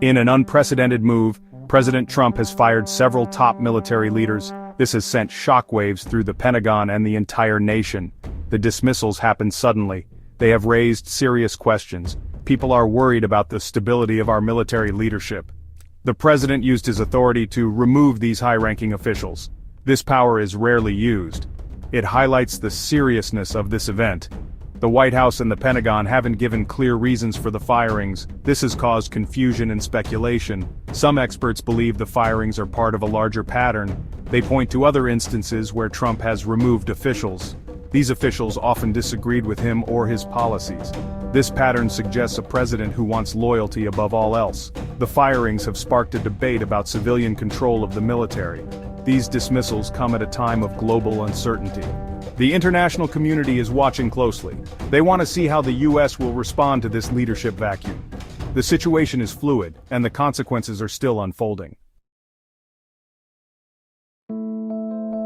In an unprecedented move, President Trump has fired several top military leaders. This has sent shockwaves through the Pentagon and the entire nation. The dismissals happened suddenly. They have raised serious questions. People are worried about the stability of our military leadership. The president used his authority to remove these high-ranking officials. This power is rarely used. It highlights the seriousness of this event. The White House and the Pentagon haven't given clear reasons for the firings. This has caused confusion and speculation. Some experts believe the firings are part of a larger pattern. They point to other instances where Trump has removed officials. These officials often disagreed with him or his policies. This pattern suggests a president who wants loyalty above all else. The firings have sparked a debate about civilian control of the military. These dismissals come at a time of global uncertainty. The international community is watching closely. They want to see how the U.S. will respond to this leadership vacuum. The situation is fluid, and the consequences are still unfolding.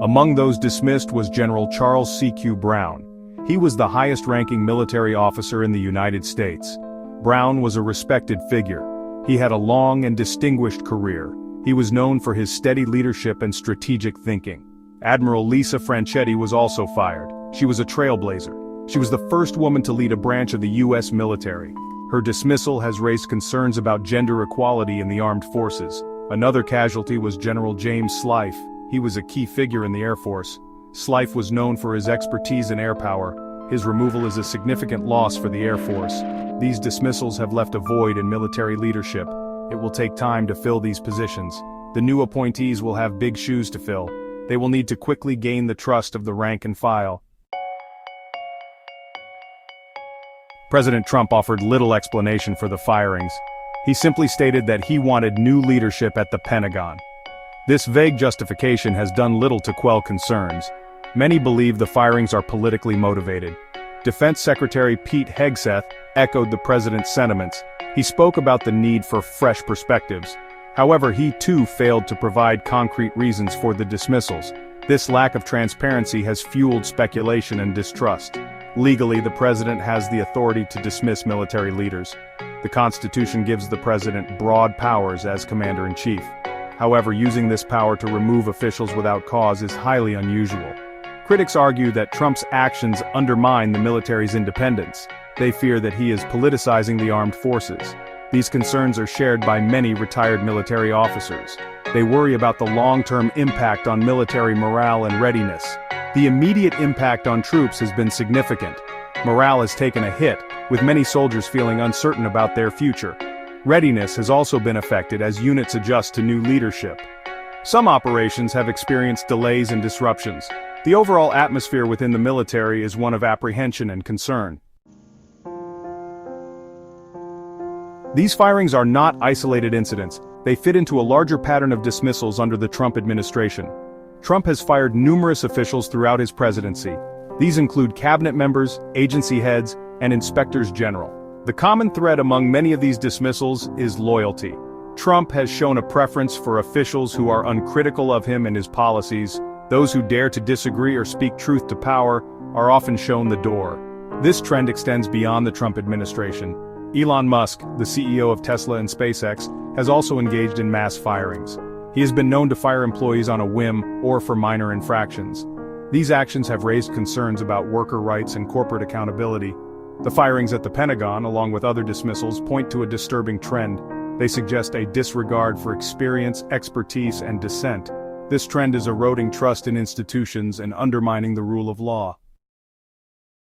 Among those dismissed was General Charles C.Q. Brown. He was the highest-ranking military officer in the United States. Brown was a respected figure. He had a long and distinguished career. He was known for his steady leadership and strategic thinking. Admiral Lisa Franchetti was also fired. She was a trailblazer. She was the first woman to lead a branch of the U.S. military. Her dismissal has raised concerns about gender equality in the armed forces. Another casualty was General James Slife. He was a key figure in the Air Force. Slife was known for his expertise in air power. His removal is a significant loss for the Air Force. These dismissals have left a void in military leadership. It will take time to fill these positions. The new appointees will have big shoes to fill. They will need to quickly gain the trust of the rank and file. President Trump offered little explanation for the firings. He simply stated that he wanted new leadership at the Pentagon. This vague justification has done little to quell concerns. Many believe the firings are politically motivated. Defense Secretary Pete Hegseth echoed the president's sentiments. He spoke about the need for fresh perspectives. However, he too failed to provide concrete reasons for the dismissals. This lack of transparency has fueled speculation and distrust. Legally, the president has the authority to dismiss military leaders. The Constitution gives the president broad powers as commander-in-chief. However, using this power to remove officials without cause is highly unusual. Critics argue that Trump's actions undermine the military's independence. They fear that he is politicizing the armed forces. These concerns are shared by many retired military officers. They worry about the long-term impact on military morale and readiness. The immediate impact on troops has been significant. Morale has taken a hit, with many soldiers feeling uncertain about their future. Readiness has also been affected as units adjust to new leadership. Some operations have experienced delays and disruptions. The overall atmosphere within the military is one of apprehension and concern. These firings are not isolated incidents. They fit into a larger pattern of dismissals under the Trump administration. Trump has fired numerous officials throughout his presidency. These include cabinet members, agency heads, and inspectors general. The common thread among many of these dismissals is loyalty. Trump has shown a preference for officials who are uncritical of him and his policies. Those who dare to disagree or speak truth to power are often shown the door. This trend extends beyond the Trump administration. Elon Musk, the CEO of Tesla and SpaceX, has also engaged in mass firings. He has been known to fire employees on a whim or for minor infractions. These actions have raised concerns about worker rights and corporate accountability. The firings at the Pentagon, along with other dismissals, point to a disturbing trend. They suggest a disregard for experience, expertise, and dissent. This trend is eroding trust in institutions and undermining the rule of law.